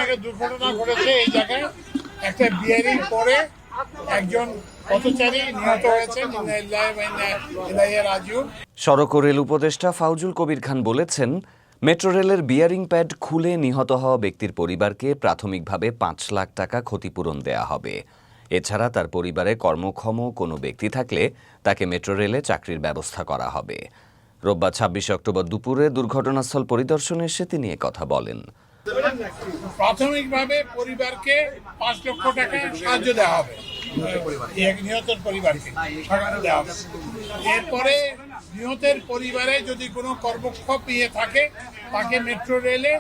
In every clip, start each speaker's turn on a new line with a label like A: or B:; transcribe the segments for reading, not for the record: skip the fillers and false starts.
A: জায়গায় দুর্ঘটনা ঘটেছে। এই জায়গায় একটা বিয়ারিং করে একজন পথচারী নিহত হয়েছেন।
B: সড়ক ও রেল উপদেষ্টা ফাউজুল কবির খান বলেছেন, মেট্রো রেলের বিয়ারিং প্যাড খুলে নিহত হওয়া ব্যক্তির পরিবারকে প্রাথমিকভাবে ৫ লাখ টাকা ক্ষতিপূরণ দেয়া হবে। এছাড়া তার পরিবারে কর্মক্ষম কোনো ব্যক্তি থাকলে তাকে মেট্রো রেলে চাকরির ব্যবস্থা করা হবে। রোববার ২৬ অক্টোবর দুপুরে দুর্ঘটনাস্থল পরিদর্শনে এসে তিনি কথা বলেন।
A: প্রাথমিকভাবে পরিবারকে ৫ লক্ষ টাকা সাহায্য দেওয়া হবে, নিহতের পরিবারকে দেওয়া হবে। এরপরে নিহতের পরিবারে যদি কোনো কর্মক্ষম ইয়ে থাকে তাকে মেট্রো রেলে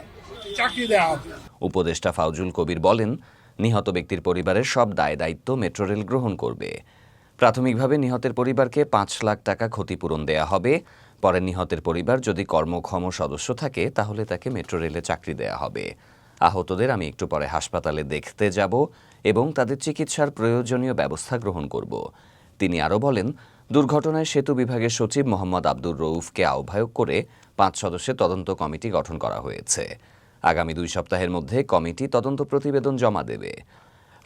A: চাকরি দেওয়া হবে।
B: উপদেষ্টা ফাউজুল কবির বলেন, নিহত ব্যক্তির পরিবারের সব দায় দায়িত্ব মেট্রো রেল গ্রহণ করবে। প্রাথমিকভাবে নিহতের পরিবারকে ৫ লাখ টাকা ক্ষতিপূরণ দেয়া হবে। পরে নিহতের পরিবার যদি কর্মক্ষম সদস্য থাকে তাহলে তাকে মেট্রো রেলে চাকরি দেয়া হবে। আহতদের আমি একটু পরে হাসপাতালে দেখতে যাব এবং তাদের চিকিৎসার প্রয়োজনীয় ব্যবস্থা গ্রহণ করব। তিনি আরও বলেন, দুর্ঘটনায় সেতু বিভাগের সচিব মোহাম্মদ আব্দুর রউফকে আহ্বায়ক করে ৫ সদস্যের তদন্ত কমিটি গঠন করা হয়েছে। আগামী ২ সপ্তাহের মধ্যে কমিটি তদন্ত প্রতিবেদন জমা দেবে।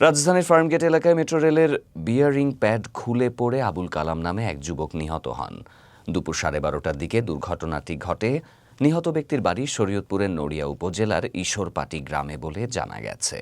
B: রাজধানীর ফার্মগেট এলাকায় মেট্রো রেলের বিয়ারিং প্যাড খুলে পড়ে আবুল কালাম নামে এক যুবক নিহত হন। দুপুর 12:30টার দিকে দুর্ঘটনাটি ঘটে। নিহত ব্যক্তির বাড়ি শরীয়তপুরের নড়িয়া উপজেলার ঈশ্বরপাটি গ্রামে বলে জানা গেছে।